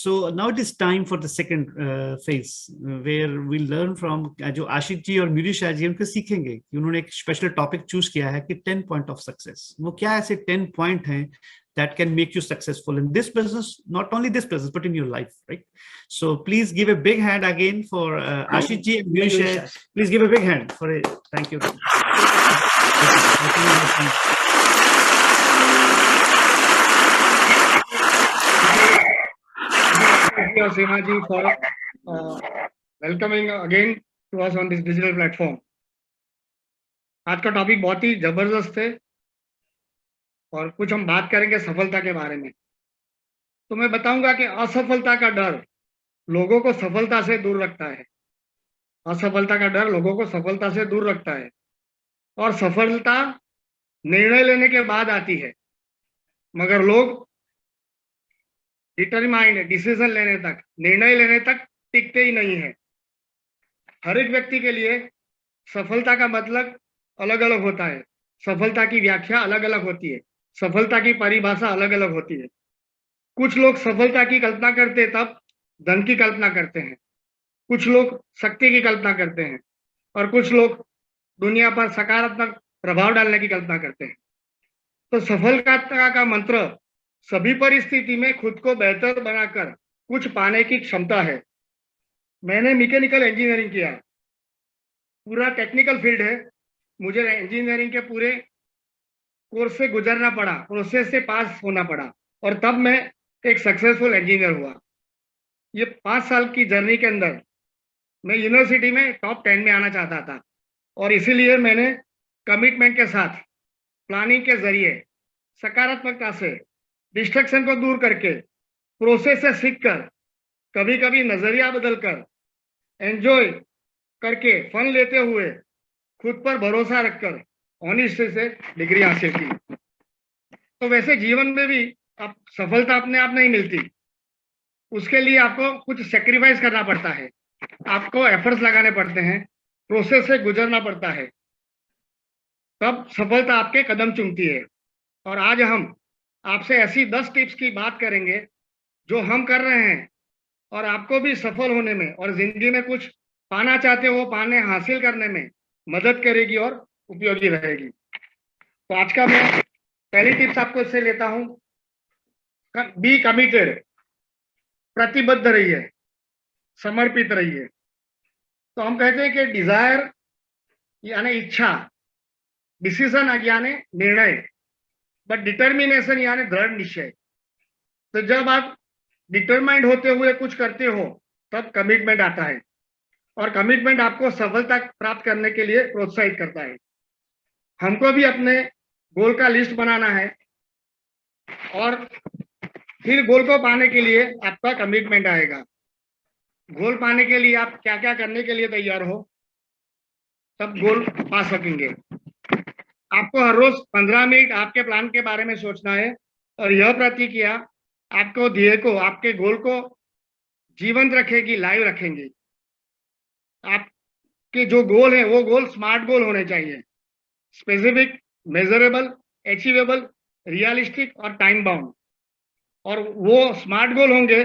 So now it is time for the second phase where we learn from जो आशिक जी और म्यूरी शाह जी उनसे सीखेंगे कि उन्होंने एक स्पेशल टॉपिक चूज किया है कि 10 पॉइंट ऑफ सक्सेस। वो क्या ऐसे 10 पॉइंट हैं that can make you successful in this business, not only this business but in your life, right? So please give a big hand again for Ashit ji and Myuri Shah. Please give a big hand for it. Thank you. Thank you, Seema ji, for welcoming again to us on this digital platform. आज का topic बहुत ही जबरदस्त है और कुछ हम बात करेंगे सफलता के बारे में। तो मैं बताऊंगा कि असफलता का डर लोगों को सफलता से दूर रखता है। असफलता का डर लोगों को सफलता से दूर रखता है और सफलता निर्णय लेने के बाद आती है, मगर लोग डिटरमाइंड डिसीजन लेने तक, निर्णय लेने तक टिकते ही नहीं है। हर एक व्यक्ति के लिए सफलता का मतलब अलग अलग होता है, सफलता की व्याख्या अलग अलग होती है, सफलता की परिभाषा अलग अलग होती है। कुछ लोग सफलता की कल्पना करते तब धन की कल्पना करते हैं, कुछ लोग शक्ति की कल्पना करते हैं और कुछ लोग दुनिया पर सकारात्मक प्रभाव डालने की कल्पना करते हैं। तो सफलता का मंत्र सभी परिस्थिति में खुद को बेहतर बनाकर कुछ पाने की क्षमता है। मैंने मैकेनिकल इंजीनियरिंग किया, पूरा टेक्निकल फील्ड है। मुझे इंजीनियरिंग के पूरे कोर्स से गुजरना पड़ा, प्रोसेस से पास होना पड़ा और तब मैं एक सक्सेसफुल इंजीनियर हुआ। ये 5 साल की जर्नी के अंदर मैं यूनिवर्सिटी में टॉप 10 में आना चाहता था और इसीलिए मैंने कमिटमेंट के साथ, प्लानिंग के जरिए, सकारात्मकता से, डिस्ट्रैक्शन को दूर करके, प्रोसेस से सीखकर, कभी कभी नजरिया बदलकर, एंजॉय करके, फन लेते हुए, खुद पर भरोसा रखकर ऑनेस्टी से डिग्री हासिल की। तो वैसे जीवन में भी आप सफलता अपने आप नहीं मिलती, उसके लिए आपको कुछ सेक्रीफाइस करना पड़ता है, आपको एफर्ट्स लगाने पड़ते हैं, प्रोसेस से गुजरना पड़ता है, तब सफलता आपके कदम चूमती है। और आज हम आपसे ऐसी 10 टिप्स की बात करेंगे जो हम कर रहे हैं और आपको भी सफल होने में और जिंदगी में कुछ पाना चाहते हो, पाने हासिल करने में मदद करेगी और उपयोगी रहेगी। तो आज का मैं पहली टिप्स आपको इससे लेता हूं, बी कमिटेड, प्रतिबद्ध रहिए, समर्पित रहिए। तो हम कहते हैं कि डिजायर यानी इच्छा, डिसीजन यानी निर्णय, बट डिटर्मिनेशन यानी दृढ़ निश्चय। तो जब आप डिटरमाइंड होते हुए कुछ करते हो तब कमिटमेंट आता है और कमिटमेंट आपको सफलता प्राप्त करने के लिए प्रोत्साहित करता है। हमको भी अपने गोल का लिस्ट बनाना है और फिर गोल को पाने के लिए आपका कमिटमेंट आएगा। गोल पाने के लिए आप क्या क्या करने के लिए तैयार हो, तब गोल पा सकेंगे। आपको हर रोज 15 मिनट आपके प्लान के बारे में सोचना है और यह प्रतिक्रिया आपको ध्येय को, आपके गोल को जीवंत रखेगी, लाइव रखेंगे। आपके जो गोल है वो गोल स्मार्ट गोल होने चाहिए, स्पेसिफिक, मेजरेबल, अचीवेबल, रियलिस्टिक और टाइम बाउंड। और वो स्मार्ट गोल होंगे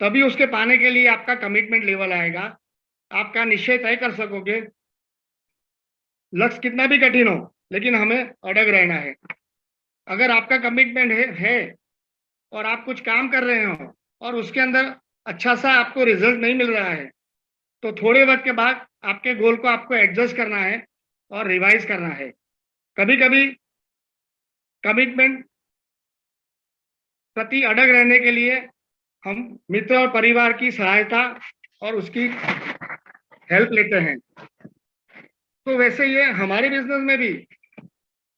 तभी उसके पाने के लिए आपका कमिटमेंट लेवल आएगा, आपका निश्चय तय कर सकोगे। लक्ष्य कितना भी कठिन हो लेकिन हमें अड़ग रहना है। अगर आपका कमिटमेंट है और आप कुछ काम कर रहे हो और उसके अंदर अच्छा सा आपको रिजल्ट नहीं मिल रहा है तो थोड़े वक्त के बाद आपके गोल को आपको एडजस्ट करना है और रिवाइज करना है। कभी कभी कमिटमेंट प्रति अड़ग रहने के लिए हम मित्र और परिवार की सहायता और उसकी हेल्प लेते हैं। तो वैसे ये हमारे बिजनेस में भी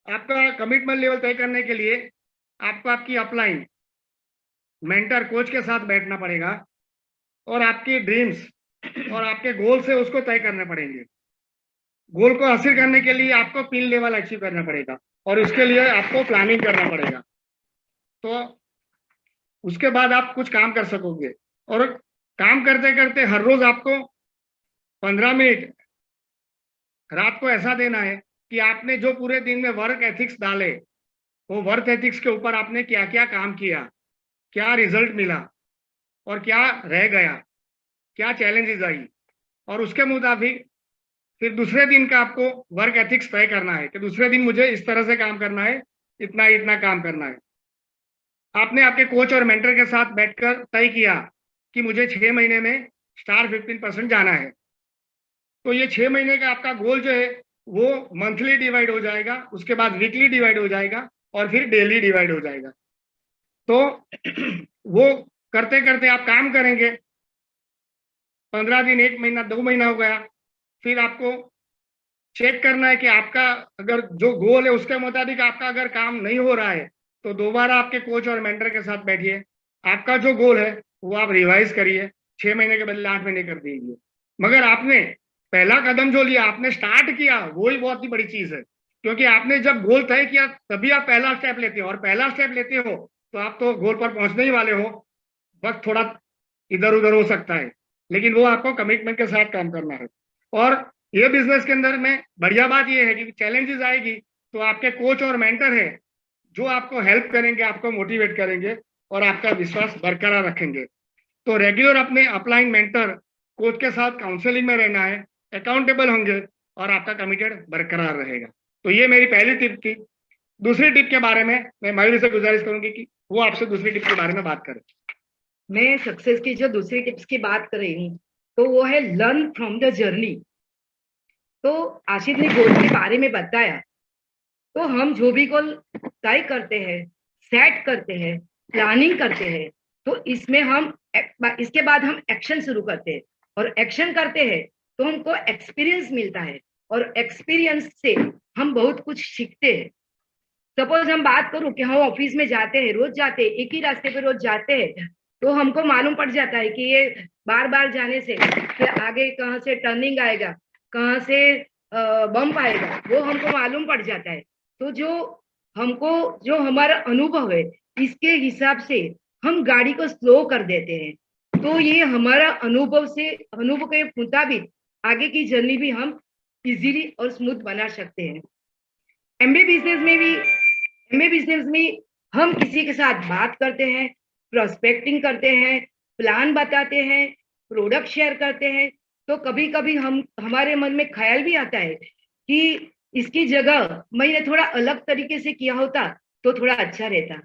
आपका कमिटमेंट लेवल तय करने के लिए आपको आपकी अपलाइन मेंटर, कोच के साथ बैठना पड़ेगा और आपकी ड्रीम्स और आपके गोल से उसको तय करने पड़ेंगे। गोल को हासिल करने के लिए आपको पिन लेवल अचीव करना पड़ेगा और उसके लिए आपको प्लानिंग करना पड़ेगा। तो उसके बाद आप कुछ काम कर सकोगे और काम करते करते हर रोज आपको 15 मिनट रात को ऐसा देना है कि आपने जो पूरे दिन में वर्क एथिक्स डाले, वो वर्क एथिक्स के ऊपर आपने क्या क्या काम किया, क्या रिजल्ट मिला और क्या रह गया, क्या चैलेंजेस आई, और उसके मुताबिक फिर दूसरे दिन का आपको वर्क एथिक्स तय करना है कि दूसरे दिन मुझे इस तरह से काम करना है, इतना इतना काम करना है। आपने आपके कोच और मेंटर के साथ बैठकर तय किया कि मुझे 6 महीने में स्टार 15% जाना है, तो ये 6 महीने का आपका गोल जो है वो मंथली डिवाइड हो जाएगा, उसके बाद वीकली डिवाइड हो जाएगा और फिर डेली डिवाइड हो जाएगा। तो वो करते करते आप काम करेंगे, 15 दिन, 1 महीना, 2 महीना हो गया, फिर आपको चेक करना है कि आपका अगर जो गोल है उसके मुताबिक आपका अगर काम नहीं हो रहा है तो दोबारा आपके कोच और मेंटर के साथ बैठिए, आपका जो गोल है वो आप रिवाइज करिए, 6 महीने के बदले 8 महीने कर दीजिए। मगर आपने पहला कदम जो लिया, आपने स्टार्ट किया, वो ही बहुत ही बड़ी चीज है, क्योंकि आपने जब गोल तय किया तभी आप पहला स्टेप लेते हो, और पहला स्टेप लेते हो तो आप तो गोल पर पहुंचने ही वाले हो, बस थोड़ा इधर उधर हो सकता है, लेकिन वो आपको कमिटमेंट के साथ काम करना है। और ये बिजनेस के अंदर में बढ़िया बात ये है कि चैलेंजेस आएगी तो आपके कोच और मेंटर है जो आपको हेल्प करेंगे, आपको मोटिवेट करेंगे और आपका विश्वास बरकरार रखेंगे। तो रेगुलर अपने अपलाइन मेंटर कोच के साथ काउंसलिंग में रहना है, अकाउंटेबल होंगे और आपका कमिटेड बरकरार रहेगा। तो ये मेरी पहली टिप थी। दूसरी टिप के बारे में मैं मयूरी से गुजारिश करूंगी कि वो आपसे दूसरी टिप के बारे में बात करें। मैं सक्सेस की जो दूसरी टिप्स की बात कर रही हूँ तो वो है लर्न फ्रॉम द जर्नी। तो आशित ने गोल के बारे में बताया, तो हम जो भी गोल तय करते हैं, सेट करते हैं, प्लानिंग करते हैं, तो इसमें हम इसके बाद हम एक्शन शुरू करते हैं, और एक्शन करते हैं तो हमको एक्सपीरियंस मिलता है, और एक्सपीरियंस से हम बहुत कुछ सीखते हैं। सपोज हम बात करूं कि हम ऑफिस में जाते हैं, रोज जाते हैं, एक ही रास्ते पे रोज जाते हैं, तो हमको मालूम पड़ जाता है कि ये बार बार जाने से फिर आगे कहाँ से टर्निंग आएगा, कहाँ से बम्प आएगा, वो हमको मालूम पड़ जाता है। तो जो हमारा अनुभव है इसके हिसाब से हम गाड़ी को स्लो कर देते हैं, तो ये हमारा अनुभव के मुताबिक आगे की जर्नी भी हम इजीली और स्मूथ बना सकते हैं। एमबीए बिजनेस में हम किसी के साथ बात करते हैं, प्रोस्पेक्टिंग करते हैं, प्लान बताते हैं, प्रोडक्ट शेयर करते हैं, तो कभी कभी हमारे मन में ख्याल भी आता है कि इसकी जगह मैंने थोड़ा अलग तरीके से किया होता तो थोड़ा अच्छा रहता।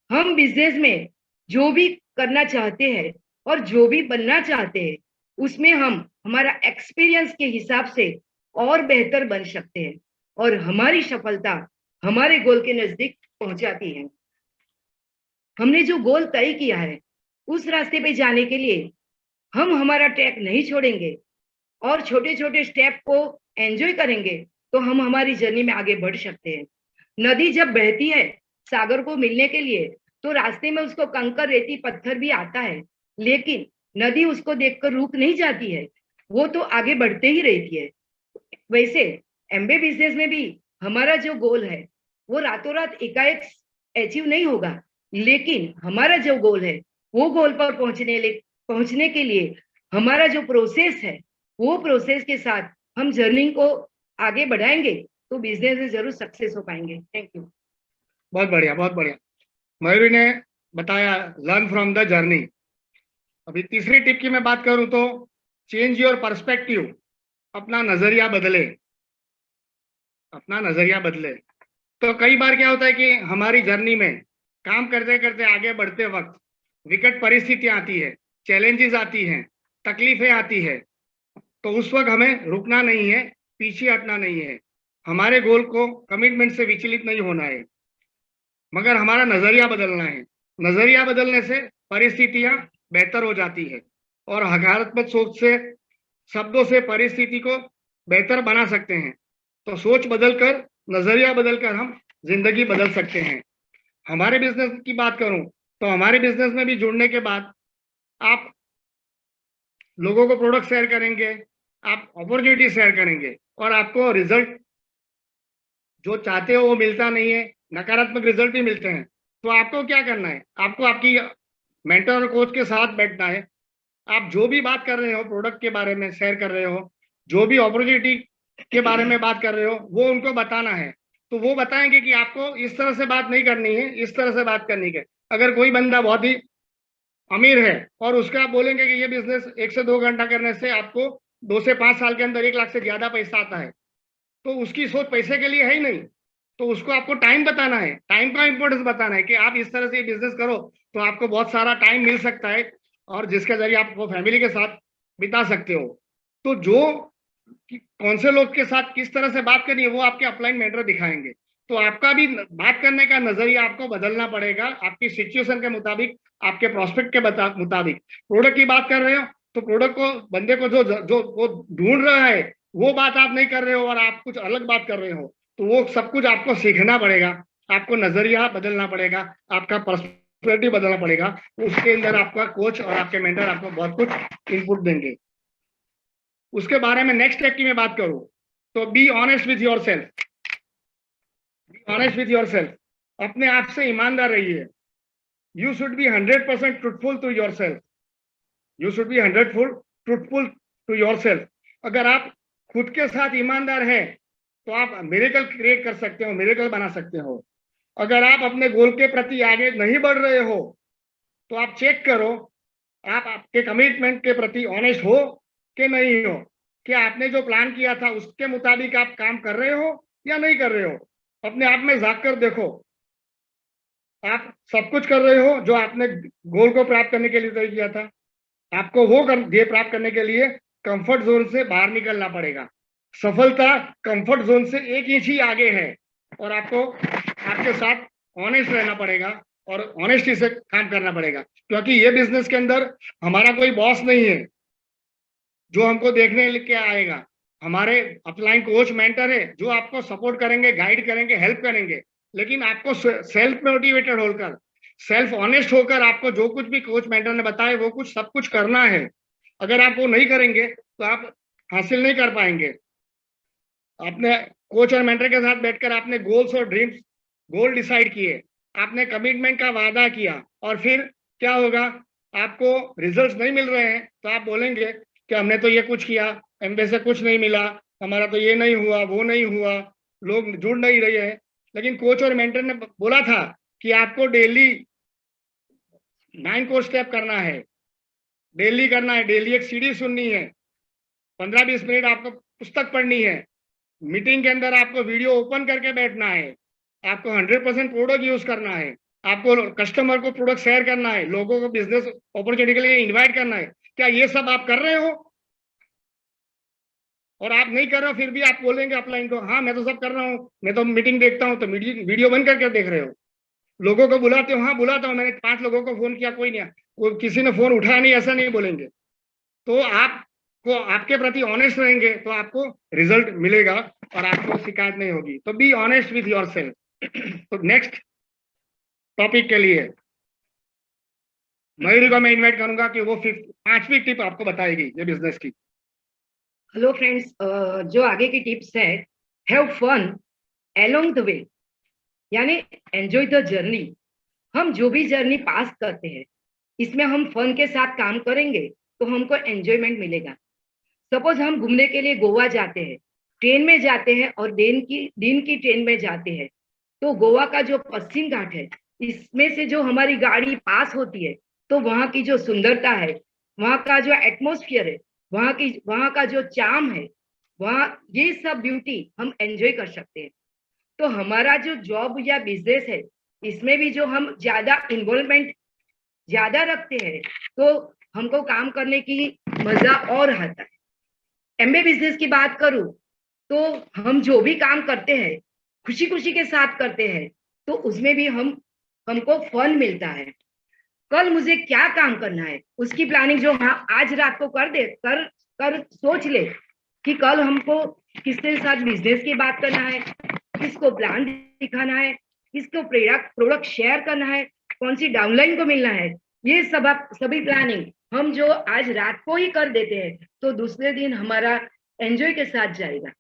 हम बिजनेस में जो भी करना चाहते हैं और जो भी बनना चाहते हैं उसमें हम हमारा एक्सपीरियंस के हिसाब से और बेहतर बन सकते हैं, और हमारी सफलता हमारे गोल के नजदीक पहुंच जाती है। हमने जो गोल तय किया है उस रास्ते पे जाने के लिए हम हमारा ट्रैक नहीं छोड़ेंगे और छोटे छोटे स्टेप को एंजॉय करेंगे तो हम हमारी जर्नी में आगे बढ़ सकते हैं। नदी जब बहती है सागर को मिलने के लिए तो रास्ते में उसको कंकर, रेती, पत्थर भी आता है, लेकिन नदी उसको देखकर रुक नहीं जाती है, वो तो आगे बढ़ते ही रहती है। वैसे एमबीए बिजनेस में भी हमारा जो गोल है वो रातों रात एकाएक अचीव नहीं होगा, लेकिन हमारा जो गोल है वो गोल पर पहुंचने के लिए हमारा जो प्रोसेस है वो प्रोसेस के साथ हम जर्नी को आगे बढ़ाएंगे तो बिजनेस में जरूर सक्सेस हो पाएंगे। Thank you. बहुत बढ़िया, बहुत बढ़िया। मयूरी ने बताया लर्न फ्रॉम द जर्नी। अभी तीसरी टिप की मैं बात करूं तो चेंज योर पर्सपेक्टिव, अपना नजरिया बदले, अपना नजरिया बदले। तो कई बार क्या होता है कि हमारी जर्नी में काम करते करते आगे बढ़ते वक्त विकट परिस्थितियां आती है, चैलेंजेस आती हैं, तकलीफें आती है, तो उस वक्त हमें रुकना नहीं है, पीछे हटना नहीं है, हमारे गोल को कमिटमेंट से विचलित नहीं होना है, मगर हमारा नजरिया बदलना है। नजरिया बदलने से परिस्थितियां बेहतर हो जाती है और सकारात्मक सोच से, शब्दों से परिस्थिति को बेहतर बना सकते हैं। तो सोच बदलकर, नजरिया बदलकर हम जिंदगी बदल सकते हैं। हमारे बिजनेस की बात करूं तो हमारे बिजनेस में भी जुड़ने के बाद आप लोगों को प्रोडक्ट शेयर करेंगे, आप अपॉर्चुनिटी शेयर करेंगे और आपको रिजल्ट जो चाहते हो वो मिलता नहीं है, नकारात्मक रिजल्ट भी मिलते हैं। तो आपको क्या करना है, आपको आपकी मेंटर और कोच के साथ बैठना है। आप जो भी बात कर रहे हो, प्रोडक्ट के बारे में शेयर कर रहे हो, जो भी अपॉर्चुनिटी के बारे में बात कर रहे हो, वो उनको बताना है। तो वो बताएंगे कि आपको इस तरह से बात नहीं करनी है, इस तरह से बात करनी है। अगर कोई बंदा बहुत ही अमीर है और उसका आप बोलेंगे कि ये बिजनेस 1 से 2 घंटा करने से आपको 2 से 5 साल के अंदर 1 लाख से ज्यादा पैसा आता है, तो उसकी सोच पैसे के लिए है ही नहीं। तो उसको आपको टाइम बताना है, टाइम का इंपॉर्टेंस बताना है कि आप इस तरह से बिजनेस करो तो आपको बहुत सारा टाइम मिल सकता है और जिसके जरिए आप वो फैमिली के साथ बिता सकते हो। तो जो कौन से लोग के साथ किस तरह से बात करनी है वो आपके अपलाइन मेंटर दिखाएंगे। तो आपका भी बात करने का नजरिया आपको बदलना पड़ेगा आपकी सिचुएशन के मुताबिक, आपके प्रोस्पेक्ट के मुताबिक। प्रोडक्ट की बात कर रहे हो तो प्रोडक्ट को, बंदे को जो जो वो ढूंढ रहा है वो बात आप नहीं कर रहे हो और आप कुछ अलग बात कर रहे हो, तो वो सब कुछ आपको सीखना पड़ेगा, आपको नजरिया बदलना पड़ेगा, आपका पर्सपेक्टिव बदलना पड़ेगा। उसके अंदर आपका कोच और आपके मेंटर आपको बहुत कुछ इनपुट देंगे। उसके बारे में नेक्स्ट स्टेप की मैं बात करूं तो be honest with yourself. Be honest with yourself, अपने आप से ईमानदार रहिए। You should be 100% truthful to yourself. You should be 100% truthful to yourself. अगर आप खुद के साथ ईमानदार हैं तो आप मिरेकल क्रिएट कर सकते हो, मिरेकल बना सकते हो। अगर आप अपने गोल के प्रति आगे नहीं बढ़ रहे हो तो आप चेक करो आप आपके कमिटमेंट के प्रति ऑनेस्ट हो कि नहीं हो, कि आपने जो प्लान किया था उसके मुताबिक आप काम कर रहे हो या नहीं कर रहे हो। अपने आप में झांक कर देखो, आप सब कुछ कर रहे हो जो आपने गोल को प्राप्त करने के लिए तय किया था। आपको वो ध्येय प्राप्त करने के लिए कंफर्ट जोन से बाहर निकलना पड़ेगा। सफलता कंफर्ट जोन से 1 इंच ही आगे है और आपको आपके साथ ऑनेस्ट रहना पड़ेगा और ऑनेस्टी से काम करना पड़ेगा, क्योंकि ये बिजनेस के अंदर हमारा कोई बॉस नहीं है जो हमको देखने के आएगा। हमारे अपलाइन कोच मेंटर है जो आपको सपोर्ट करेंगे, गाइड करेंगे, हेल्प करेंगे, लेकिन आपको सेल्फ मोटिवेटेड होकर, सेल्फ ऑनेस्ट होकर आपको जो कुछ भी कोच मेंटर ने बताया वो कुछ सब कुछ करना है। अगर आप वो नहीं करेंगे तो आप हासिल नहीं कर पाएंगे। अपने कोच और मेंटर के साथ बैठकर आपने गोल्स और ड्रीम्स, गोल डिसाइड किए, आपने कमिटमेंट का वादा किया और फिर क्या होगा, आपको रिजल्ट्स नहीं मिल रहे हैं तो आप बोलेंगे कि हमने तो ये कुछ किया, हमसे से कुछ नहीं मिला, हमारा तो ये नहीं हुआ, वो नहीं हुआ, लोग जुड़ नहीं रहे हैं। लेकिन कोच और मेंटर ने बोला था कि आपको डेली 9 कोर्स स्टेप करना है, डेली करना है, डेली एक सीडी सुननी है, 15-20 मिनट आपको पुस्तक पढ़नी है, मीटिंग के अंदर आपको वीडियो ओपन करके बैठना है, आपको 100% प्रोडक्ट यूज करना है, आपको कस्टमर को प्रोडक्ट शेयर करना है, लोगों को बिजनेस अपॉर्चुनिटी के लिए इनवाइट करना है। क्या ये सब आप कर रहे हो? और आप नहीं कर रहे हो फिर भी आप बोलेंगे अपलाइन को, हाँ मैं तो सब कर रहा हूँ, मैं तो मीटिंग देखता हूँ, तो वीडियो बंद करके देख रहे हो। लोगों को बुलाते हो, हाँ बुलाता हूँ, मैंने 5 लोगों को फोन किया, कोई नहीं, किसी ने फोन उठाया नहीं, ऐसा नहीं बोलेंगे। तो आपको आपके प्रति ऑनेस्ट रहेंगे तो आपको रिजल्ट मिलेगा और आपको शिकायत नहीं होगी। तो be honest with your self. तो नेक्स्ट टॉपिक के लिए मयूरी को मैं इन्वाइट करूंगा कि वो 5वीं टिप आपको बताएगी ये बिजनेस की। हेलो फ्रेंड्स, जो आगे की टिप्स है, have fun along the way, यानी एंजॉय द जर्नी। हम जो भी जर्नी पास करते हैं इसमें हम फन के साथ काम करेंगे तो हमको एंजॉयमेंट मिलेगा। सपोज हम घूमने के लिए गोवा जाते हैं, ट्रेन में जाते हैं और दिन की ट्रेन में जाते हैं, तो गोवा का जो पश्चिम घाट है इसमें से जो हमारी गाड़ी पास होती है तो वहाँ की जो सुंदरता है, वहाँ का जो एटमोस्फियर है, वहाँ का जो चार्म है, वहाँ ये सब ब्यूटी हम एंजॉय कर सकते हैं। तो हमारा जो जॉब या बिजनेस है इसमें भी जो हम ज्यादा इन्वॉल्वमेंट ज्यादा रखते हैं तो हमको काम करने की मजा और आता है। एमबीए बिजनेस की बात करूं तो हम जो भी काम करते हैं खुशी खुशी के साथ करते हैं तो उसमें भी हमको फन मिलता है। कल मुझे क्या काम करना है उसकी प्लानिंग जो आज रात को कर सोच ले कि कल हमको किसके साथ बिजनेस की बात करना है, किसको प्लान दिखाना है, किसको प्रोडक्ट शेयर करना है, कौन सी डाउनलाइन को मिलना है, ये सभी प्लानिंग हम जो आज रात को ही कर देते हैं तो दूसरे दिन हमारा एंजॉय के साथ जाएगा।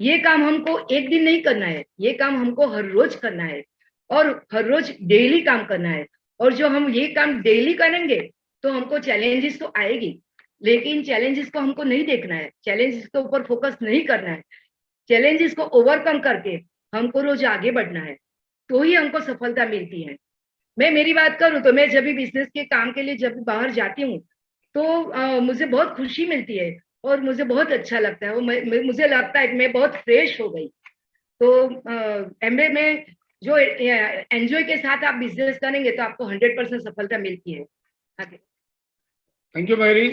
ये काम हमको एक दिन नहीं करना है, ये काम हमको हर रोज करना है और हर रोज डेली काम करना है। और जो हम ये काम डेली करेंगे तो हमको चैलेंजेस तो आएगी, लेकिन चैलेंजेस को हमको नहीं देखना है, चैलेंजेस के ऊपर फोकस नहीं करना है। चैलेंजेस को ओवरकम करके हमको रोज आगे बढ़ना है तो ही हमको सफलता मिलती है। मैं मेरी बात करूं तो मैं जब भी बिजनेस के काम के लिए जब भी बाहर जाती हूँ तो मुझे बहुत खुशी मिलती है और मुझे बहुत अच्छा लगता है। वो मुझे लगता है कि मैं बहुत फ्रेश हो गई। तो एमबीए में जो एंजॉय के साथ आप बिजनेस करेंगे तो आपको 100% सफलता मिलती है। आगे। Thank you Mary.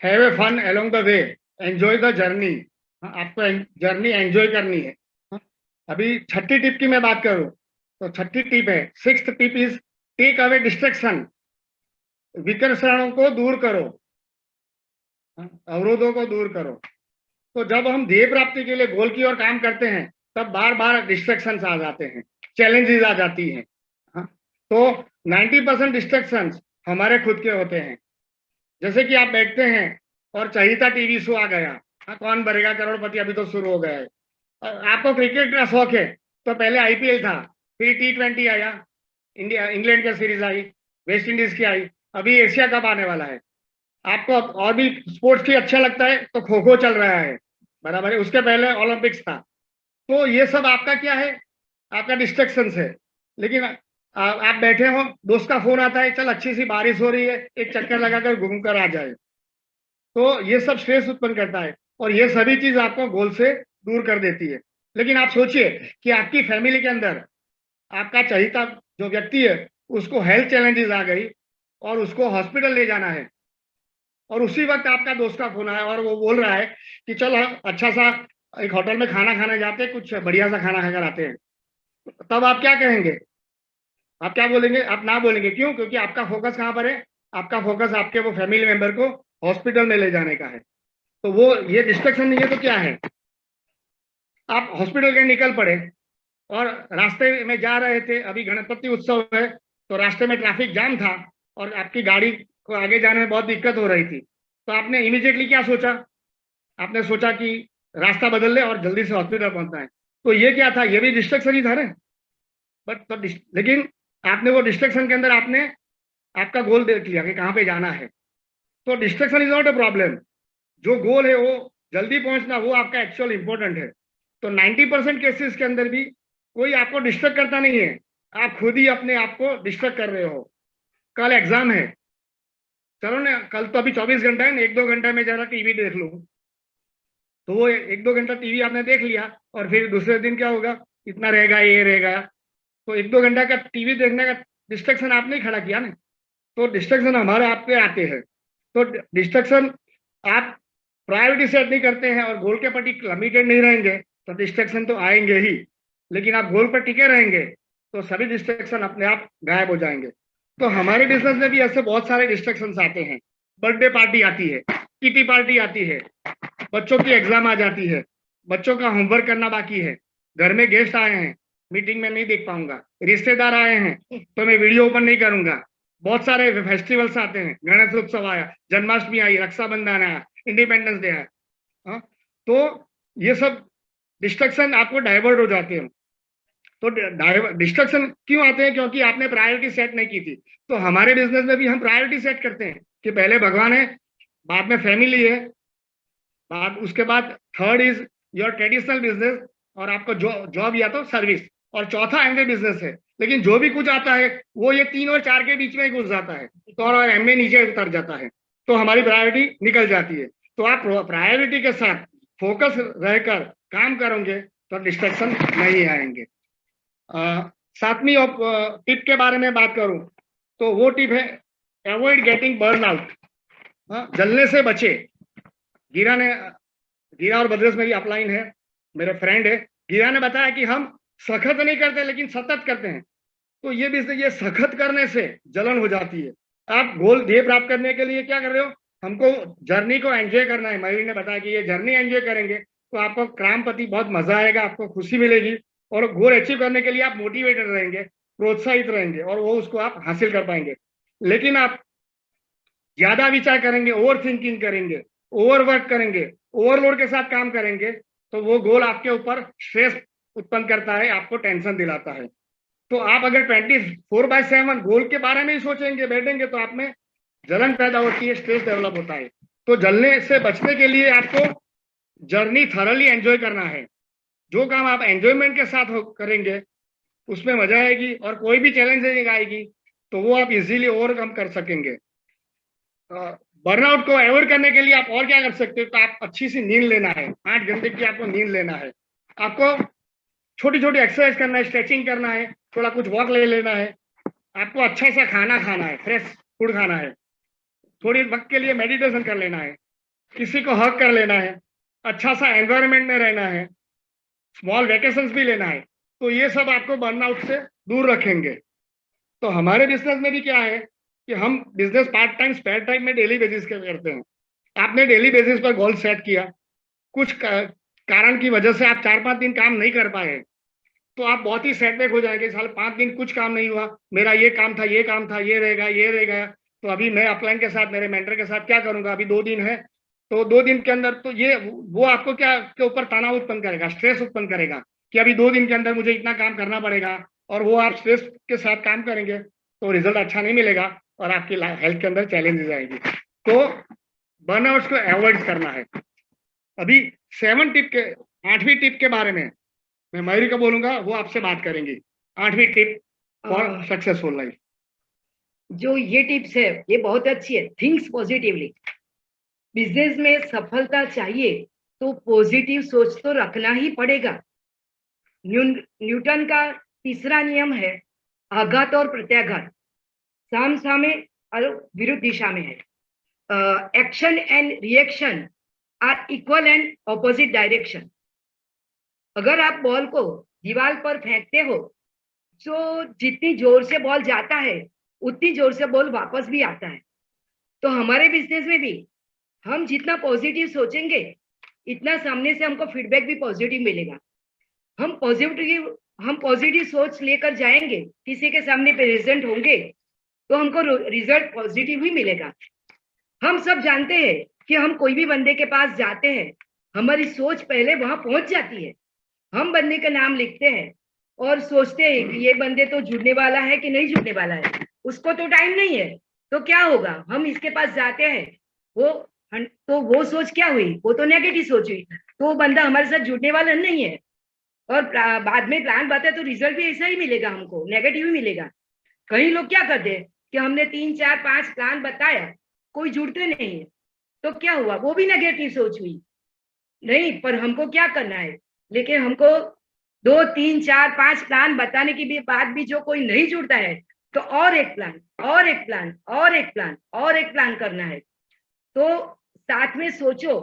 Have a fun along the way, enjoy the journey. आपको जर्नी एंजॉय करनी है। हाँ, अभी छठी टिप की मैं बात करूं तो छठी टिप है, sixth tip is take away distraction. विकर्षणों को दूर करो, अवरोधों को दूर करो। तो जब हम ध्येय प्राप्ति के लिए गोल की ओर काम करते हैं तब बार बार डिस्ट्रैक्शंस आ जाते हैं, चैलेंजेस आ जाती हैं। हाँ, तो 90% डिस्ट्रैक्शंस हमारे खुद के होते हैं। जैसे कि आप बैठते हैं और चहीता टीवी शो आ गया, हाँ, कौन बनेगा करोड़पति अभी तो शुरू हो गया है। आपको क्रिकेट का शौक है तो पहले आईपीएल था, फिर T20 आया, इंडिया इंग्लैंड की सीरीज आई, वेस्ट इंडीज की आई, अभी एशिया कप आने वाला है। आपको और भी स्पोर्ट्स की अच्छा लगता है तो खो खो चल रहा है, बराबर है। उसके पहले ओलंपिक्स था। तो ये सब आपका क्या है, आपका डिस्ट्रैक्शन है। लेकिन आप बैठे हो, दोस्त का फोन आता है, चल अच्छी सी बारिश हो रही है, एक चक्कर लगाकर घूम कर आ जाए। तो ये सब स्ट्रेस उत्पन्न करता है और ये सभी चीज आपको गोल से दूर कर देती है। लेकिन आप सोचिए कि आपकी फैमिली के अंदर आपका चहीता जो व्यक्ति है उसको हेल्थ चैलेंजेस आ गई और उसको हॉस्पिटल ले जाना है, और उसी वक्त आपका दोस्त का फोन आया और वो बोल रहा है कि चल अच्छा सा एक होटल में खाना खाने जाते हैं, कुछ बढ़िया सा खाना खाकर आते हैं। तब आप क्या कहेंगे? आप क्या बोलेंगे? आप ना बोलेंगे। क्यों? क्योंकि आपका फोकस कहाँ पर है? आपका फोकस आपके वो फैमिली मेंबर को हॉस्पिटल में ले जाने का है। तो वो ये डिस्ट्रैक्शन नहीं है तो क्या है? आप हॉस्पिटल के निकल पड़े और रास्ते में जा रहे थे, अभी गणपति उत्सव है तो रास्ते में ट्रैफिक जाम था और आपकी गाड़ी को आगे जाने में बहुत दिक्कत हो रही थी। तो आपने इमीडिएटली क्या सोचा? आपने सोचा कि रास्ता बदल ले और जल्दी से हॉस्पिटल पहुंचना है। तो ये क्या था? ये भी डिस्ट्रैक्शन ही था ना। बट तो लेकिन आपने वो डिस्ट्रैक्शन के अंदर आपने आपका गोल देख लिया कि कहाँ पे जाना है। तो distraction is not a problem. जो गोल है वो जल्दी पहुंचना, वो आपका एक्चुअल इंपॉर्टेंट है। तो 90% केसेस के अंदर भी कोई आपको डिस्ट्रैक्ट करता नहीं है, आप खुद ही अपने आप को डिस्ट्रैक्ट कर रहे हो। कल एग्जाम है, चलो ना, कल तो अभी 24 घंटा है ना, 1-2 घंटा में जरा टीवी देख लूं। तो वो 1-2 घंटा टीवी आपने देख लिया और फिर दूसरे दिन क्या होगा? इतना रहेगा, ये रहेगा। तो 1-2 घंटा का टीवी देखने का डिस्ट्रैक्शन आपने ही खड़ा किया ना। तो डिस्ट्रैक्शन हमारे आप पे आते हैं। तो डिस्ट्रैक्शन आप प्रायोरिटी सेट नहीं करते हैं और गोल के प्रति कमिटेड नहीं रहेंगे तो डिस्ट्रैक्शन तो आएंगे ही। लेकिन आप गोल पर टिके रहेंगे तो सभी डिस्ट्रैक्शन अपने आप गायब हो जाएंगे। तो हमारे बिजनेस में भी ऐसे बहुत सारे डिस्ट्रैक्शन आते हैं। बर्थडे पार्टी आती है, किटी पार्टी आती है, बच्चों की एग्जाम आ जाती है, बच्चों का होमवर्क करना बाकी है, घर में गेस्ट आए हैं, मीटिंग में नहीं देख पाऊंगा, रिश्तेदार आए हैं तो मैं वीडियो ओपन नहीं करूंगा। बहुत सारे फेस्टिवल्स आते हैं, गणेश उत्सव आया, जन्माष्टमी आई, रक्षाबंधन आया, इंडिपेंडेंस डे आया। हाँ, तो ये सब डिस्ट्रक्शन आपको डाइवर्ट हो जाते हैं। तो डिस्ट्रक्शन क्यों आते हैं? क्योंकि आपने प्रायोरिटी सेट नहीं की थी। तो हमारे बिजनेस में भी हम प्रायोरिटी सेट करते हैं कि पहले भगवान है, बाद में फैमिली है, बाद उसके बाद third is your traditional business और आपको जॉब या तो सर्विस, और चौथा एमवे बिजनेस है। लेकिन जो भी कुछ आता है वो ये 3 और 4 के बीच में ही घुस जाता है, तो और एमवे नीचे उतर जाता है, तो हमारी प्रायोरिटी निकल जाती है। तो आप प्रायोरिटी के साथ फोकस रहकर काम करोगे तो डिस्ट्रैक्शन नहीं आएंगे। 7वीं टिप के बारे में बात करूं तो वो टिप है अवॉइड गेटिंग बर्न आउट। जलने से बचे। गिरा और बद्रेस मेरी अपलाइन है, मेरे फ्रेंड है। गिरा ने बताया कि हम सखत नहीं करते लेकिन सतत करते हैं। तो ये भी ये सखत करने से जलन हो जाती है। आप गोल ध्येय प्राप्त करने के लिए क्या कर रहे हो? हमको जर्नी को एंजॉय करना है। मयूर ने बताया कि ये जर्नी एंजॉय करेंगे तो आपको क्रामपति बहुत मजा आएगा, आपको खुशी मिलेगी और गोल अचीव करने के लिए आप मोटिवेटेड रहेंगे, प्रोत्साहित रहेंगे और वो उसको आप हासिल कर पाएंगे। लेकिन आप ज्यादा विचार करेंगे, ओवर थिंकिंग करेंगे, ओवर वर्क करेंगे, ओवरलोड के साथ काम करेंगे तो वो गोल आपके ऊपर स्ट्रेस उत्पन्न करता है, आपको टेंशन दिलाता है। तो आप अगर 24/7 गोल के बारे में ही सोचेंगे, बैठेंगे तो आप में जलन पैदा होती है, स्ट्रेस डेवलप होता है। तो जलने से बचने के लिए आपको जर्नी थरली एंजॉय करना है। जो काम आप एंजॉयमेंट के साथ करेंगे उसमें मजा आएगी और कोई भी चैलेंज आएगी तो वो आप इजीली ओवरकम कर सकेंगे। बर्नआउट को अवॉइड करने के लिए आप और क्या कर सकते हो, तो आप अच्छी सी नींद लेना है, 8 घंटे की आपको नींद लेना है, आपको छोटी छोटी एक्सरसाइज करना है, स्ट्रेचिंग करना है, थोड़ा कुछ वॉक ले लेना है, आपको अच्छा सा खाना खाना है, फ्रेश फूड खाना है, थोड़ी वक्त के लिए मेडिटेशन कर लेना है, किसी को हक कर लेना है, अच्छा सा एनवायरनमेंट में रहना है, स्मॉल वेकेशंस भी लेना है। तो ये सब आपको बर्नआउट से दूर रखेंगे। तो हमारे बिजनेस में भी क्या है कि हम business part time spare time में डेली बेसिस के करते हैं। आपने डेली बेसिस पर गोल सेट किया, कुछ कारण की वजह से आप 4-5 दिन काम नहीं कर पाए, तो आप बहुत ही सेटबैक हो जाएंगे। साल 5 दिन कुछ काम नहीं हुआ, मेरा ये काम था, ये काम था, ये रहेगा, तो अभी मैं अपलाइन के साथ, मेरे मेंटर के साथ क्या करूंगा, अभी 2 दिन है, तो 2 दिन के अंदर तो ये वो आपको क्या के ऊपर तनाव उत्पन्न करेगा, स्ट्रेस उत्पन्न करेगा कि अभी 2 दिन के अंदर मुझे इतना काम करना पड़ेगा, और वो आप स्ट्रेस के साथ काम करेंगे तो रिजल्ट अच्छा नहीं मिलेगा और आपकी हेल्थ के अंदर चैलेंजेस आएगी। तो बर्नआउट को अवॉइड करना है। अभी 8वीं टिप के बारे में मैं मयूरी को बोलूंगा, वो आपसे बात करेंगी। 8वीं टिप फॉर सक्सेसफुल लाइफ। जो ये टिप्स है ये बहुत अच्छी है। Thinks positively. बिजनेस में सफलता चाहिए तो पॉजिटिव सोच तो रखना ही पड़ेगा। न्यूटन का तीसरा नियम है आघात और प्रत्याघात साम सामे और विरुद्ध दिशा में है। Action and reaction are equal and opposite direction. अगर आप बॉल को दीवार पर फेंकते हो तो जितनी जोर से बॉल जाता है उतनी जोर से बॉल वापस भी आता है। तो हमारे बिजनेस में भी हम जितना पॉजिटिव सोचेंगे इतना सामने से हमको फीडबैक भी पॉजिटिव मिलेगा। हम पॉजिटिव सोच लेकर जाएंगे, किसी के सामने प्रेजेंट होंगे तो हमको रिजल्ट पॉजिटिव ही मिलेगा। हम सब जानते हैं कि हम कोई भी बंदे के पास जाते हैं, हमारी सोच पहले वहां पहुंच जाती है। हम बंदे का नाम लिखते हैं और सोचते हैं कि ये बंदे तो जुड़ने वाला है कि नहीं जुड़ने वाला है, उसको तो टाइम नहीं है, तो क्या होगा, हम इसके पास जाते हैं, वो सोच क्या हुई, वो तो नेगेटिव सोच हुई, तो वो बंदा हमारे साथ जुड़ने वाला नहीं है। और बाद में प्लान बताए तो रिजल्ट भी ऐसा ही मिलेगा, हमको नेगेटिव ही मिलेगा। कई लोग क्या करते हैं कि हमने 3, 4, 5 प्लान बताया, कोई जुड़ते नहीं है, तो क्या हुआ, वो भी नेगेटिव सोच हुई। नहीं, पर हमको क्या करना है, लेकिन हमको 2, 3, 4, 5 प्लान बताने के बाद भी जो कोई नहीं जुड़ता है तो और एक प्लान और एक प्लान और एक प्लान और एक प्लान करना है। तो साथ में सोचो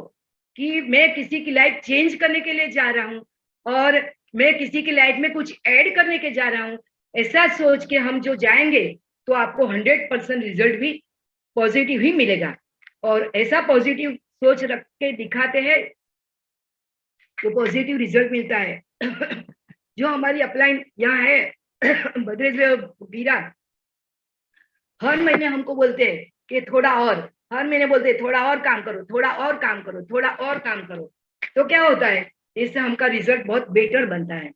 कि मैं किसी की लाइफ चेंज करने के लिए जा रहा हूँ और मैं किसी की लाइफ में कुछ ऐड करने के जा रहा हूँ। ऐसा सोच के हम जो जाएंगे तो आपको 100% रिजल्ट भी पॉजिटिव ही मिलेगा। और ऐसा पॉजिटिव सोच रख के दिखाते हैं तो पॉजिटिव रिजल्ट मिलता है। जो हमारी अपलाइन यहाँ है बीरा, हर महीने हमको बोलते हैं कि थोड़ा और, हर महीने बोलते हैं थोड़ा और काम करो, थोड़ा और काम करो, थोड़ा और काम करो। तो क्या होता है, इससे हमका रिजल्ट बहुत बेटर बनता है।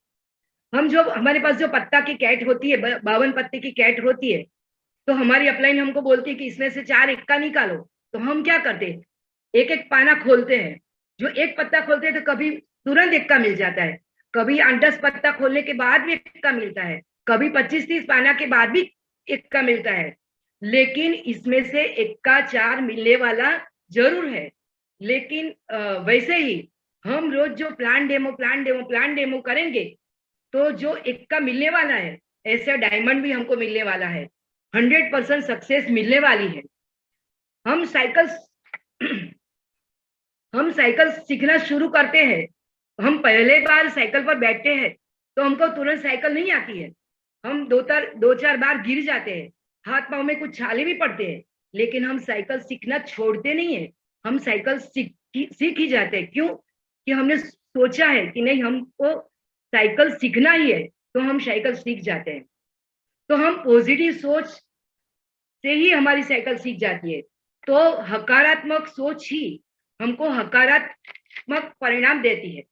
हम जो हमारे पास जो पत्ता की कैट होती है, 52 पत्ते की कैट होती है, तो हमारी अपलाइन हमको बोलती है कि इसमें से 4 इक्का निकालो। तो हम क्या करते हैं, एक एक पाना खोलते हैं। जो एक पत्ता खोलते हैं तो कभी तुरंत इक्का मिल जाता है, कभी 8-10 पत्ता खोलने के बाद भी इक्का मिलता है, कभी 25-30 पाना के बाद भी इक्का मिलता है। लेकिन इसमें से इक्का 4 मिलने वाला जरूर है। लेकिन वैसे ही हम रोज जो प्लान डेमो करेंगे तो जो इक्का मिलने वाला है, ऐसा डायमंड भी हमको मिलने वाला है, 100% सक्सेस मिलने वाली है। हम साइकिल सीखना शुरू करते हैं, हम पहले बार साइकिल पर बैठते हैं तो हमको तुरंत साइकिल नहीं आती है, हम 2-4 बार गिर जाते हैं, हाथ पांव में कुछ छाले भी पड़ते हैं, लेकिन हम साइकिल सीखना छोड़ते नहीं है। हम साइकिल सीख ही जाते हैं। क्यों? कि हमने सोचा है कि नहीं, हमको साइकिल सीखना ही है, तो हम साइकिल सीख जाते हैं। तो हम पॉजिटिव सोच से ही हमारी साइकिल सीख जाती है। तो हकारात्मक सोच ही हमको हकारात्मक परिणाम देती है।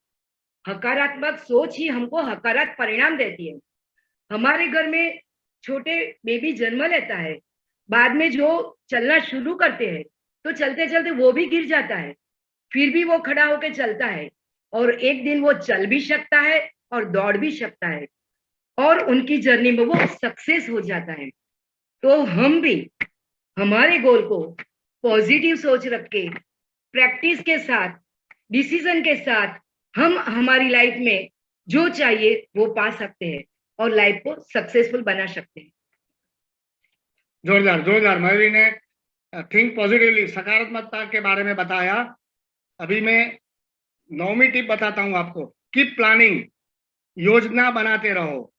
हकारात्मक सोच ही हमको हकारात्मक परिणाम देती है। हमारे घर में छोटे बेबी जन्म लेता है, बाद में जो चलना शुरू करते हैं तो चलते चलते वो भी गिर जाता है, फिर भी वो खड़ा होकर चलता है और एक दिन वो चल भी सकता है और दौड़ भी सकता है। और उनकी जर्नी में वो सक्सेस हो जाता है। तो हम भी हमारे गोल को पॉजिटिव सोच रख के, प्रैक्टिस के साथ, डिसीजन के साथ हम हमारी लाइफ में जो चाहिए वो पा सकते हैं और लाइफ को सक्सेसफुल बना सकते हैं। जोरदार जोरदार। मयूरी ने थिंक पॉजिटिवली, सकारात्मकता के बारे में बताया। अभी मैं 9वीं टिप बताता हूं आपको। कीप प्लानिंग, योजना बनाते रहो।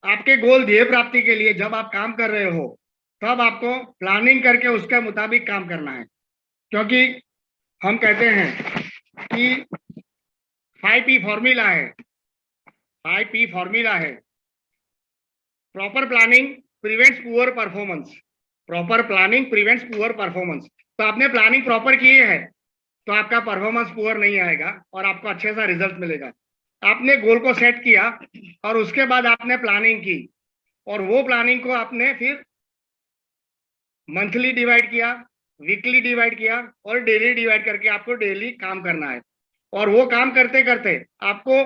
आपके गोल ध्येय प्राप्ति के लिए जब आप काम कर रहे हो तब आपको प्लानिंग करके उसके मुताबिक काम करना है, क्योंकि हम कहते हैं कि 5P फॉर्मूला है। 5P फॉर्मूला है। Proper planning prevents poor performance. Proper planning prevents poor performance. तो आपने प्लानिंग प्रॉपर की है तो आपका परफॉर्मेंस पुअर नहीं आएगा और आपको अच्छे सा रिजल्ट मिलेगा। आपने गोल को सेट किया और उसके बाद आपने प्लानिंग की और वो प्लानिंग को आपने फिर मंथली डिवाइड किया, वीकली डिवाइड किया और डेली डिवाइड करके आपको डेली काम करना है। और वो काम करते करते आपको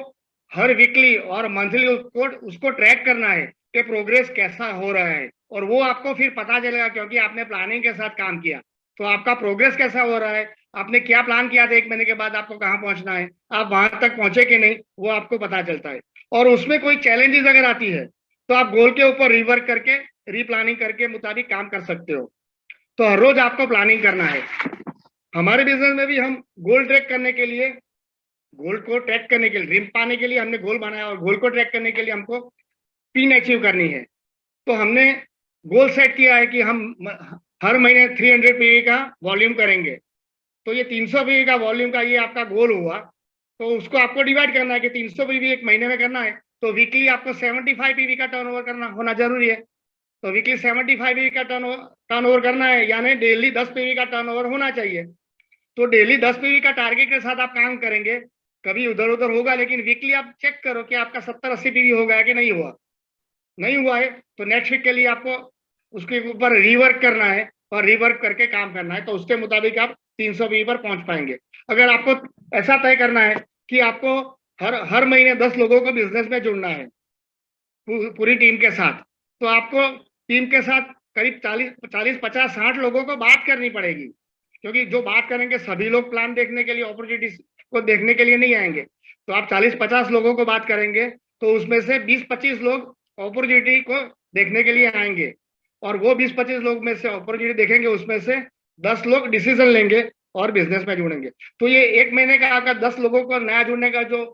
हर वीकली और मंथली उसको ट्रैक करना है कि प्रोग्रेस कैसा हो रहा है, और वो आपको फिर पता चलेगा क्योंकि आपने प्लानिंग के साथ काम किया। तो आपका प्रोग्रेस कैसा हो रहा है, आपने क्या प्लान किया था 1 महीने के बाद आपको कहाँ पहुंचना है, आप वहां तक पहुंचे कि नहीं, वो आपको पता चलता है। और उसमें कोई चैलेंजेस अगर आती है तो आप गोल के ऊपर रिवर्क करके, रीप्लानिंग करके मुताबिक काम कर सकते हो। तो हर रोज आपको प्लानिंग करना है। हमारे बिजनेस में भी हम गोल ट्रैक करने के लिए, गोल को ट्रैक करने के लिए, ड्रीम पाने के लिए हमने गोल बनाया और गोल को ट्रैक करने के लिए हमको पिन अचीव करनी है। तो हमने गोल सेट किया है कि हम हर महीने 300 पीवी का वॉल्यूम करेंगे। तो ये 300 पीवी का वॉल्यूम का ये आपका गोल हुआ। तो उसको आपको डिवाइड करना है कि 300 पीवी एक महीने में करना है। तो वीकली आपको 75 पीवी का टर्नओवर करना होना जरूरी है। तो वीकली 75 पीवी का टर्नओवर करना है, यानी डेली 10 पीवी का टर्नओवर होना चाहिए। तो डेली 10 पीवी का टारगेट के साथ आप काम करेंगे। कभी उधर उधर होगा, लेकिन वीकली आप चेक करो कि आपका 70-80 पीवी हो गया कि नहीं हुआ। नहीं हुआ है तो नेक्स्ट वीक के लिए आपको उसके ऊपर रिवर्क करना है और रिवर्क करके काम करना है। तो उसके मुताबिक आप 300 पीवी पर पहुंच पाएंगे। अगर आपको ऐसा तय करना है कि आपको हर महीने 10 लोगों को बिजनेस में जुड़ना है पूरी टीम के साथ, तो आपको टीम के साथ करीब 40, 50, 60 लोगों को बात करनी पड़ेगी, क्योंकि जो बात करेंगे सभी लोग प्लान देखने के लिए, अपॉर्चुनिटीज को देखने के लिए नहीं आएंगे। तो आप 40-50 लोगों को बात करेंगे तो उसमें से 20-25 लोग अपॉर्चुनिटी को देखने के लिए आएंगे, और वो 20-25 लोग में से अपॉर्चुनिटी देखेंगे, उसमें से 10 लोग डिसीजन लेंगे और बिजनेस में जुड़ेंगे। तो ये 1 महीने का आपका 10 लोगों को नया जुड़ने का जो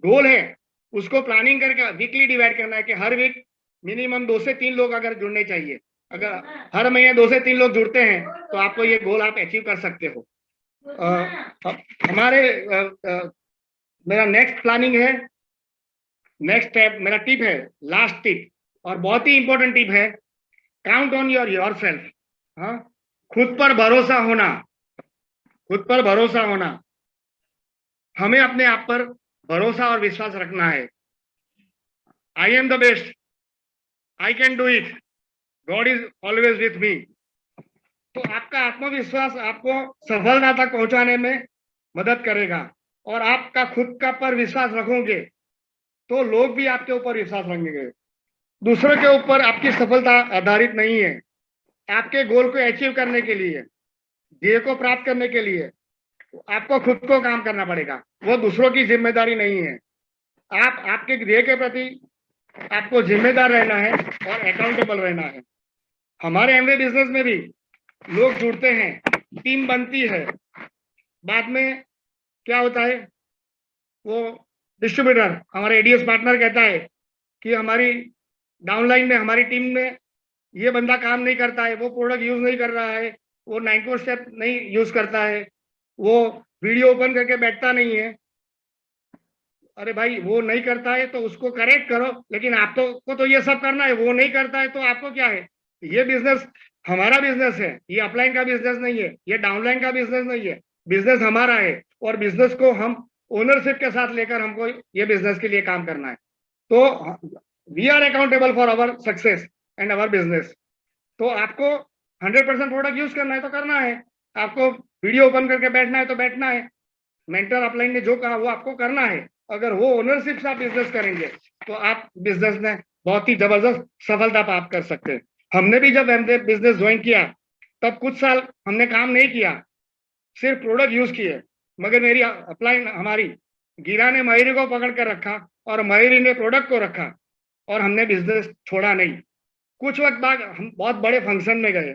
गोल है उसको प्लानिंग करके वीकली डिवाइड करना है कि हर वीक मिनिमम 2 से 3 लोग अगर जुड़ने चाहिए। अगर हर महीने 2 से 3 लोग जुड़ते हैं तो आपको ये गोल आप अचीव कर सकते हो। मेरा नेक्स्ट प्लानिंग है, नेक्स्ट स्टेप, मेरा टिप है, लास्ट टिप और बहुत ही इंपॉर्टेंट टिप है, काउंट ऑन योरसेल्फ। हाँ, खुद पर भरोसा होना। खुद पर भरोसा होना, हमें अपने आप पर भरोसा और विश्वास रखना है। I am the best, I can do it, God is always with me. तो आपका आत्मविश्वास आपको सफलता तक पहुंचाने में मदद करेगा, और आपका खुद का पर विश्वास रखोगे तो लोग भी आपके ऊपर विश्वास रखेंगे। दूसरों के ऊपर आपकी सफलता आधारित नहीं है। आपके गोल को अचीव करने के लिए, ध्येय को प्राप्त करने के लिए आपको खुद को काम करना पड़ेगा, वो दूसरों की जिम्मेदारी नहीं है। आप आपके ध्येय के प्रति आपको जिम्मेदार रहना है और अकाउंटेबल रहना है। हमारे एमवे बिजनेस में भी लोग जुड़ते हैं, टीम बनती है, बाद में क्या होता है, वो डिस्ट्रीब्यूटर हमारे एडीएस पार्टनर कहता है कि हमारी डाउनलाइन में, हमारी टीम में ये बंदा काम नहीं करता है, वो प्रोडक्ट यूज नहीं कर रहा है, वो 9 स्टेप नहीं यूज करता है, वो वीडियो ओपन करके बैठता नहीं है। अरे भाई, वो नहीं करता है तो उसको करेक्ट करो, लेकिन आपको तो ये सब करना है, वो नहीं करता है तो आपको क्या है। ये बिजनेस हमारा बिजनेस है, ये अपलाइन का बिजनेस नहीं है, ये डाउनलाइन का बिजनेस नहीं है, बिजनेस हमारा है, और बिजनेस को हम ओनरशिप के साथ लेकर हमको ये बिजनेस के लिए काम करना है। तो we are accountable for our success and our business. तो आपको 100% प्रोडक्ट यूज करना है तो करना है, आपको वीडियो ओपन करके बैठना है तो बैठना है, मेंटर अपलाइन ने जो कहा वो आपको करना है, अगर वो ओनरशिप से आप बिजनेस करेंगे तो आप बिजनेस में बहुत ही जबरदस्त सफलता प्राप्त कर सकते हैं। हमने भी जब हमने बिजनेस ज्वाइन किया तब कुछ साल हमने काम नहीं किया, सिर्फ प्रोडक्ट यूज किए, मगर मेरी अपलाइन हमारी गिरा ने मयूरी को पकड़ कर रखा और मयूरी ने प्रोडक्ट को रखा और हमने बिजनेस छोड़ा नहीं। कुछ वक्त बाद हम बहुत बड़े फंक्शन में गए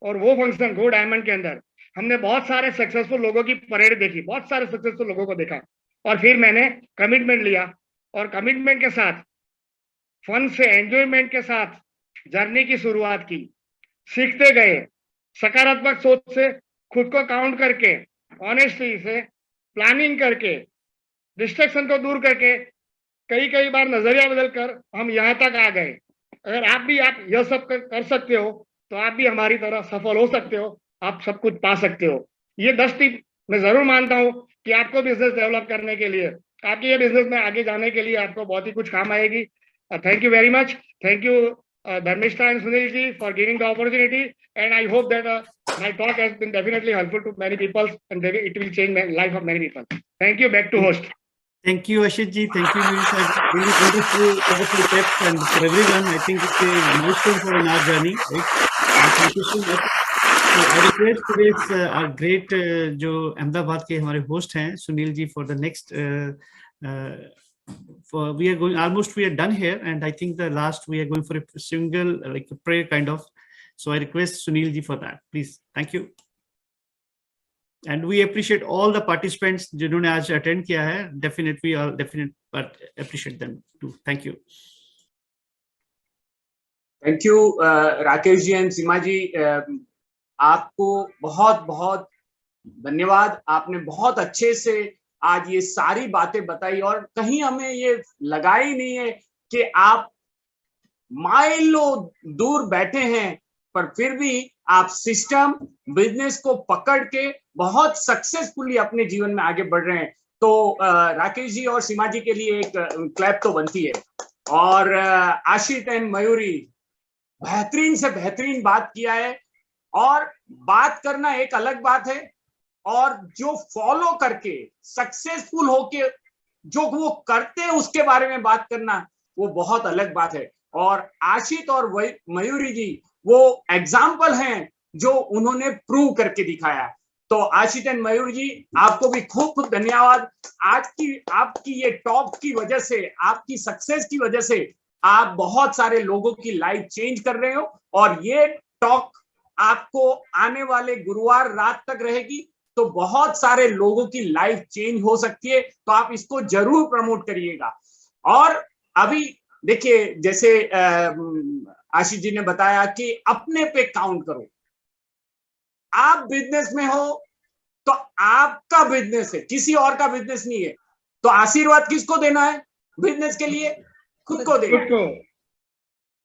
और वो फंक्शन गो डायमंड के अंदर हमने बहुत सारे सक्सेसफुल लोगों की परेड देखी, बहुत सारे सक्सेसफुल लोगों को देखा और फिर मैंने कमिटमेंट लिया और कमिटमेंट के साथ फन से एंजॉयमेंट के साथ जर्नी की शुरुआत की। सीखते गए, सकारात्मक सोच से खुद को काउंट करके, ऑनेस्टी से प्लानिंग करके, डिस्ट्रैक्शन को दूर करके, कई बार नजरिया बदल कर हम यहाँ तक आ गए। अगर आप यह सब कर सकते हो तो आप भी हमारी तरह सफल हो सकते हो, आप सब कुछ पा सकते हो। ये 10 टिप मैं जरूर मानता हूँ कि आपको बिजनेस डेवलप करने के लिए, आपके ये बिजनेस में आगे जाने के लिए आपको बहुत ही कुछ काम आएगी। Thank you very much. Thank you Dharmishta and Sunil ji for giving the opportunity, and I hope that my talk has been definitely helpful to many people and it will change the life of many people. Thank you. Back to host. Thank you, Ashit ji. Thank you, Mirish. Really wonderful tips, and for everyone, I think it's a milestone for our journey. Right? Thank you so much. So I request today's our great जो अहमदाबाद के हमारे host हैं Sunil ji for the next. We are done here, and I think the last we are going for a single like a prayer kind of. So I request Sunil ji for that, please. Thank you. And we appreciate all the participants जिन्होंने आज attend किया है. Definitely, but appreciate them too. Thank you. Thank you, Rakesh ji and सीमा जी. आपको बहुत बहुत धन्यवाद. आपने बहुत अच्छे से आज ये सारी बातें बताई और कहीं हमें ये लगा ही नहीं है कि आप माइलों दूर बैठे हैं पर फिर भी आप सिस्टम बिजनेस को पकड़ के बहुत सक्सेसफुली अपने जीवन में आगे बढ़ रहे हैं. तो राकेश जी और सीमा जी के लिए एक क्लैप तो बनती है. और आशित एंड मयूरी बेहतरीन से बेहतरीन बात किया है. और बात करना एक अलग बात है और जो फॉलो करके सक्सेसफुल होके जो वो करते हैं उसके बारे में बात करना वो बहुत अलग बात है. और आशित और मयूरी जी वो एग्जाम्पल हैं जो उन्होंने प्रूव करके दिखाया. तो आशित एंड मयूरी जी आपको भी खूब खूब धन्यवाद. आज की आपकी ये टॉक की वजह से, आपकी सक्सेस की वजह से आप बहुत सारे लोगों की लाइफ चेंज कर रहे हो और ये टॉक आपको आने वाले गुरुवार रात तक रहेगी. तो बहुत सारे लोगों की लाइफ चेंज हो सकती है. तो आप इसको जरूर प्रमोट करिएगा. और अभी देखिए जैसे आशीष जी ने बताया कि अपने पे काउंट करो. आप बिजनेस में हो तो आपका बिजनेस है, किसी और का बिजनेस नहीं है. तो आशीर्वाद किसको देना है बिजनेस के लिए? खुद को देना है,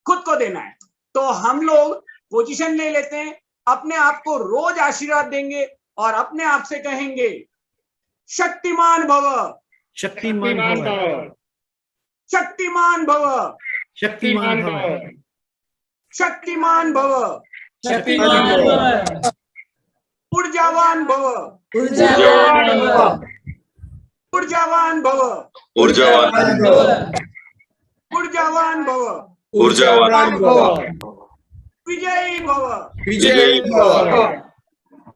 खुद को देना है. तो हम लोग पोजीशन ले लेते हैं, अपने आप को रोज आशीर्वाद देंगे और अपने आप से कहेंगे शक्तिमान भव, शक्तिमान भव, शक्तिमान भव, शक्तिमान भव, शक्तिमान भव, शक्तिमान भव, ऊर्जावान भव, ऊर्जावान भव, ऊर्जावान भव, ऊर्जावान भव, ऊर्जावान भव, ऊर्जावान भव, विजयी भव, विजयी भव,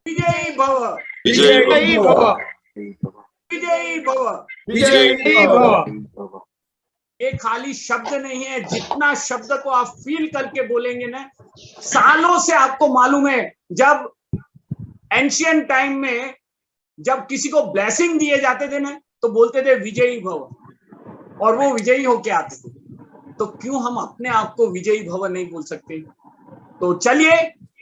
विजयी भव, विजयी भव, विजयी भव. विजयी भव. ये खाली शब्द नहीं है. जितना शब्द को आप फील करके बोलेंगे ना, सालों से आपको मालूम है जब एंशियंट टाइम में जब किसी को ब्लेसिंग दिए जाते थे ना तो बोलते थे विजयी भव और वो विजयी होके आते थे. तो क्यों हम अपने आप को विजयी भव नहीं बोल सकते? तो चलिए,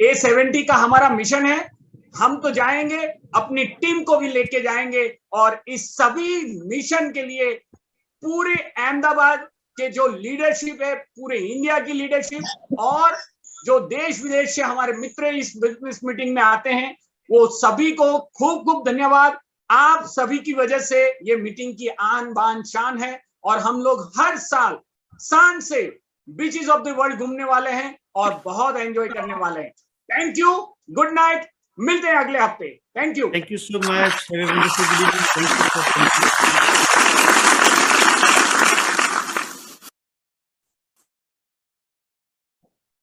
A70 का हमारा मिशन है. हम तो जाएंगे, अपनी टीम को भी लेके जाएंगे और इस सभी मिशन के लिए पूरे अहमदाबाद के जो लीडरशिप है, पूरे इंडिया की लीडरशिप और जो देश विदेश से हमारे मित्र इस बिजनेस मीटिंग में आते हैं वो सभी को खूब खूब धन्यवाद. आप सभी की वजह से ये मीटिंग की आन बान शान है और हम लोग हर साल शान से बीचेस ऑफ द वर्ल्ड घूमने वाले हैं और बहुत एंजॉय करने वाले हैं. थैंक यू, गुड नाइट, मिलते हैं अगले हफ्ते. Thank you so much. Have a wonderful evening. Thank you.